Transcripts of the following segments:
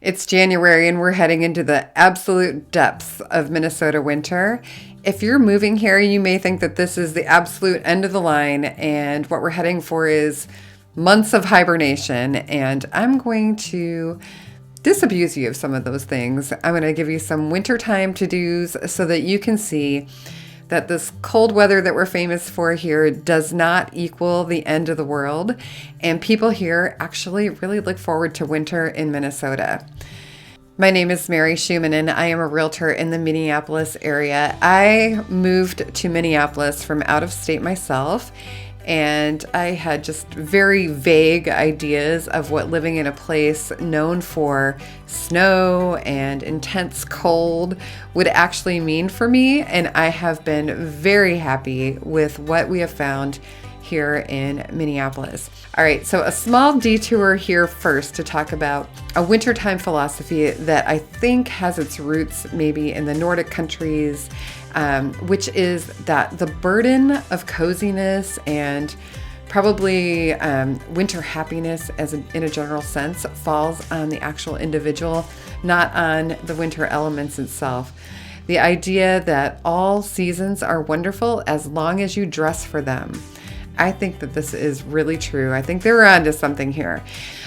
It's January and we're heading into the absolute depths of Minnesota winter. If you're moving here, you may think that this is the absolute end of the line and what we're heading for is months of hibernation. And I'm going to disabuse you of some of those things. I'm going to give you some wintertime to-dos so that you can see that this cold weather that we're famous for here does not equal the end of the world. And people here actually really look forward to winter in Minnesota. My name is Mary Schumann and I am a realtor in the Minneapolis area. I moved to Minneapolis from out of state myself, and I had just very vague ideas of what living in a place known for snow and intense cold would actually mean for me. And I have been very happy with what we have found here in Minneapolis. All right, so a small detour here first to talk about a wintertime philosophy that I think has its roots maybe in the Nordic countries, which is that the burden of coziness and probably winter happiness in a general sense falls on the actual individual, not on the winter elements itself. The idea that all seasons are wonderful as long as you dress for them. I think that this is really true. I think they're onto something here.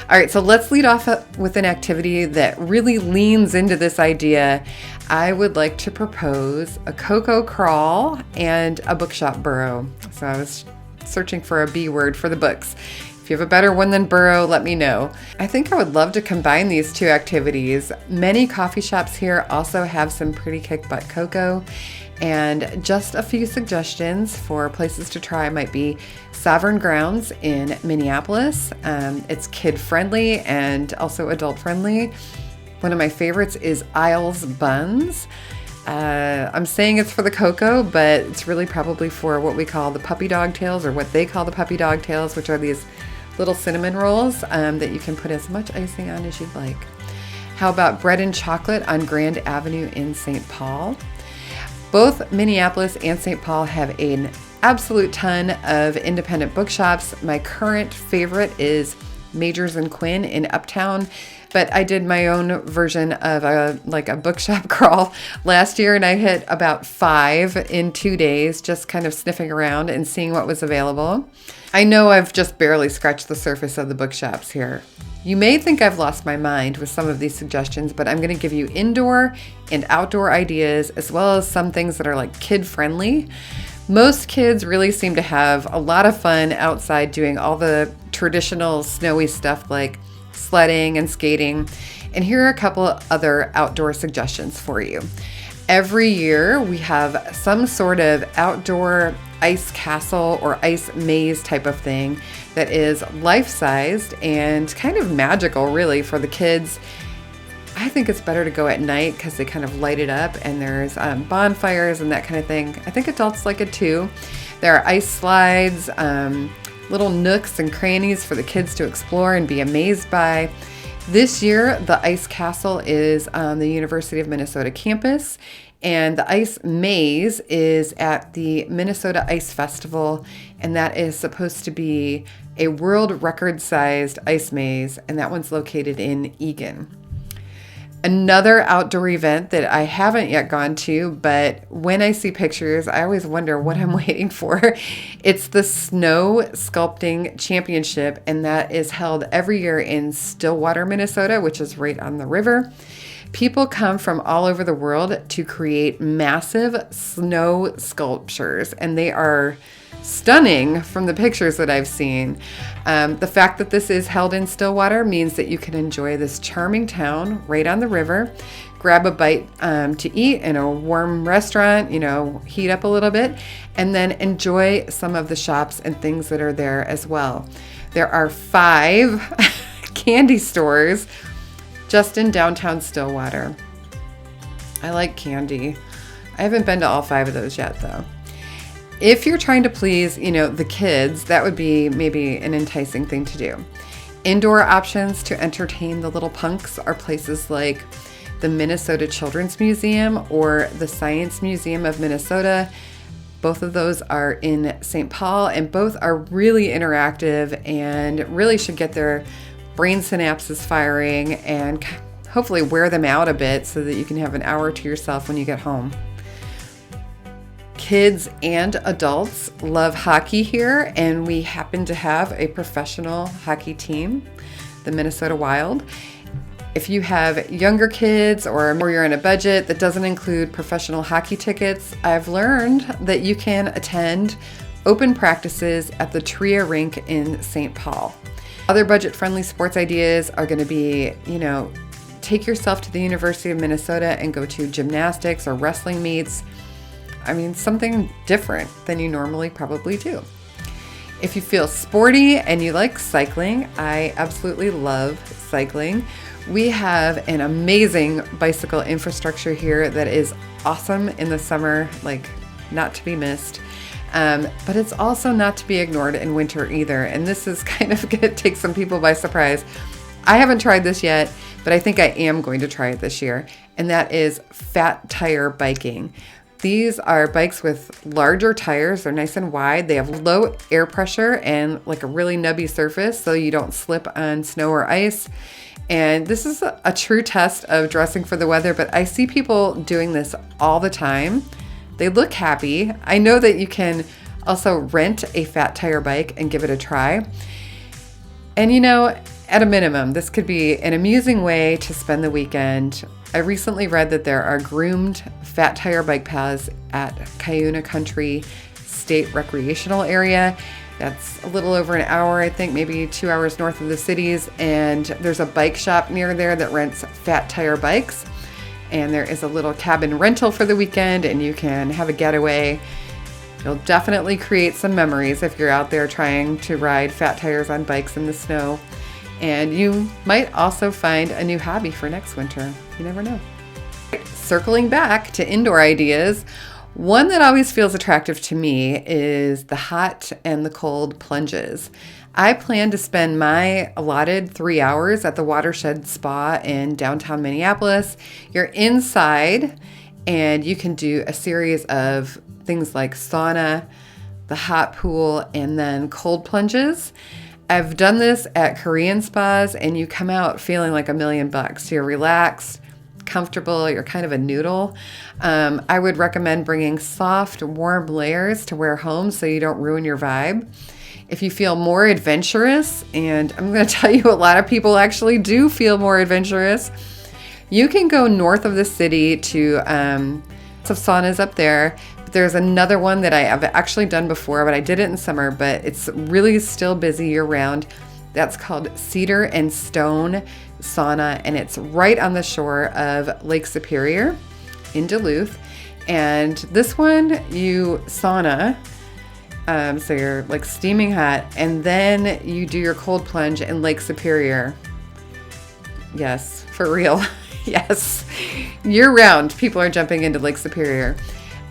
All right, so let's lead off with an activity that really leans into this idea. I would like to propose a cocoa crawl and a bookshop burrow. So I was searching for a B word for the books. If you have a better one than burrow, let me know. I think I would love to combine these two activities. Many coffee shops here also have some pretty kick-butt cocoa. And just a few suggestions for places to try might be Sovereign Grounds in Minneapolis. It's kid-friendly and also adult-friendly. One of my favorites is Isles Buns. I'm saying it's for the cocoa, but it's really probably for what we call the puppy dog tails, or what they call the puppy dog tails, which are these little cinnamon rolls that you can put as much icing on as you'd like. How about Bread and Chocolate on Grand Avenue in St. Paul? Both Minneapolis and St. Paul have an absolute ton of independent bookshops. My current favorite is Majors and Quinn in Uptown, but I did my own version of a bookshop crawl last year, and I hit about 5 in 2 days, just kind of sniffing around and seeing what was available. I know I've just barely scratched the surface of the bookshops here. You may think I've lost my mind with some of these suggestions, but I'm going to give you indoor and outdoor ideas, as well as some things that are like kid-friendly. Most kids really seem to have a lot of fun outside doing all the traditional snowy stuff like sledding and skating. And here are a couple of other outdoor suggestions for you. Every year we have some sort of outdoor ice castle or ice maze type of thing that is life-sized and kind of magical really for the kids. I think it's better to go at night because they kind of light it up and there's bonfires and that kind of thing. I think adults like it too. There are ice slides, little nooks and crannies for the kids to explore and be amazed by. This year, the Ice Castle is on the University of Minnesota campus, and the Ice Maze is at the Minnesota Ice Festival, and that is supposed to be a world record-sized ice maze, and that one's located in Eagan. Another outdoor event that I haven't yet gone to, but when I see pictures, I always wonder what I'm waiting for. It's the Snow Sculpting Championship, and that is held every year in Stillwater, Minnesota, which is right on the river. People come from all over the world to create massive snow sculptures, and they are stunning from the pictures that I've seen. The fact that this is held in Stillwater means that you can enjoy this charming town right on the river, grab a bite to eat in a warm restaurant, heat up a little bit, and then enjoy some of the shops and things that are there as well. There are 5 candy stores just in downtown Stillwater. I like candy. I haven't been to all 5 of those yet though. If you're trying to please, the kids, that would be maybe an enticing thing to do. Indoor options to entertain the little punks are places like the Minnesota Children's Museum or the Science Museum of Minnesota. Both of those are in St. Paul, and both are really interactive and really should get their brain synapses firing and hopefully wear them out a bit so that you can have an hour to yourself when you get home. Kids and adults love hockey here, and we happen to have a professional hockey team, the Minnesota Wild. If you have younger kids or you're on a budget that doesn't include professional hockey tickets, I've learned that you can attend open practices at the Tria rink in St. Paul. Other budget-friendly sports ideas are going to be, take yourself to the University of Minnesota and go to gymnastics or wrestling meets. Something different than you normally probably do. If you feel sporty and you like cycling, I absolutely love cycling. We have an amazing bicycle infrastructure here that is awesome in the summer, like not to be missed. But it's also not to be ignored in winter either. And this is kind of going to take some people by surprise. I haven't tried this yet, but I think I am going to try it this year. And that is fat tire biking. These are bikes with larger tires. They're nice and wide. They have low air pressure and like a really nubby surface so you don't slip on snow or ice. And this is a true test of dressing for the weather, but I see people doing this all the time. They look happy. I know that you can also rent a fat tire bike and give it a try. And at a minimum, this could be an amusing way to spend the weekend. I recently read that there are groomed fat tire bike paths at Cuyuna Country State Recreational Area. That's a little over an hour, I think, maybe 2 hours north of the cities. And there's a bike shop near there that rents fat tire bikes. And there is a little cabin rental for the weekend, and you can have a getaway. You'll definitely create some memories if you're out there trying to ride fat tires on bikes in the snow. And you might also find a new hobby for next winter. You never know. Circling back to indoor ideas, one that always feels attractive to me is the hot and the cold plunges. I plan to spend my allotted 3 hours at the Watershed Spa in downtown Minneapolis. You're inside and you can do a series of things like sauna, the hot pool, and then cold plunges. I've done this at Korean spas and you come out feeling like $1,000,000. You're relaxed, comfortable, you're kind of a noodle. I would recommend bringing soft, warm layers to wear home so you don't ruin your vibe. If you feel more adventurous, and I'm going to tell you a lot of people actually do feel more adventurous, you can go north of the city to some saunas up there. There's another one that I have actually done before, but I did it in summer, but it's really still busy year round. That's called Cedar and Stone Sauna, and it's right on the shore of Lake Superior in Duluth. And this one, you sauna, so you're like steaming hot, and then you do your cold plunge in Lake Superior. Yes, for real. Yes. Year round, people are jumping into Lake Superior.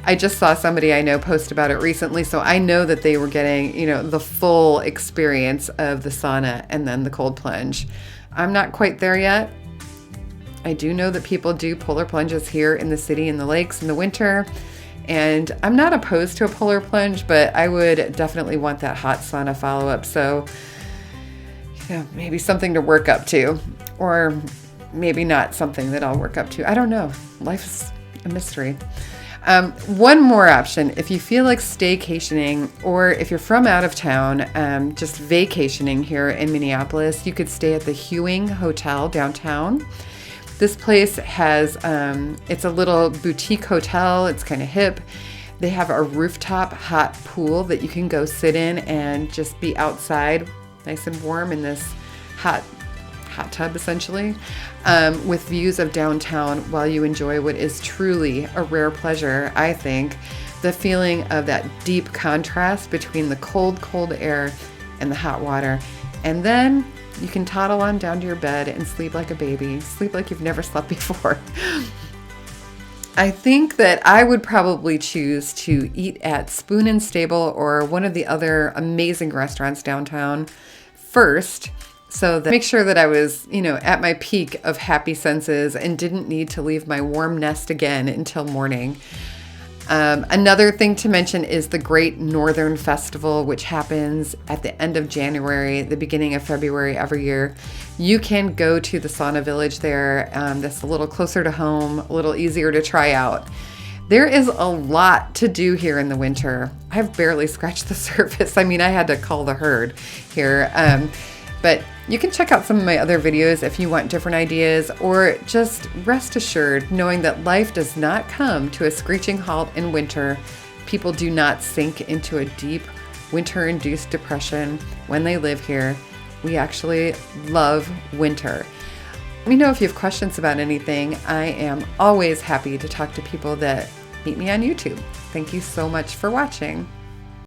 I just saw somebody I know post about it recently, so I know that they were getting, the full experience of the sauna and then the cold plunge. I'm not quite there yet. I do know that people do polar plunges here in the city in the lakes in the winter, and I'm not opposed to a polar plunge, but I would definitely want that hot sauna follow-up. So, maybe something to work up to, or maybe not something that I'll work up to. I don't know. Life's a mystery. One more option, if you feel like staycationing, or if you're from out of town, just vacationing here in Minneapolis, you could stay at the Hewing Hotel downtown. This place has, it's a little boutique hotel. It's kind of hip. They have a rooftop hot pool that you can go sit in and just be outside, nice and warm in this hot tub essentially, with views of downtown while you enjoy what is truly a rare pleasure, I think. The feeling of that deep contrast between the cold, cold air and the hot water. And then you can toddle on down to your bed and sleep like a baby, sleep like you've never slept before. I think that I would probably choose to eat at Spoon and Stable or one of the other amazing restaurants downtown first, so that make sure that I was, at my peak of happy senses and didn't need to leave my warm nest again until morning. Another thing to mention is the Great Northern Festival, which happens at the end of January, the beginning of February every year. You can go to the sauna village there. That's a little closer to home, a little easier to try out. There is a lot to do here in the winter. I've barely scratched the surface. I mean, I had to call the herd here. But you can check out some of my other videos if you want different ideas, or just rest assured knowing that life does not come to a screeching halt in winter. People do not sink into a deep winter-induced depression when they live here. We actually love winter. Let me know if you have questions about anything. I am always happy to talk to people that meet me on YouTube. Thank you so much for watching.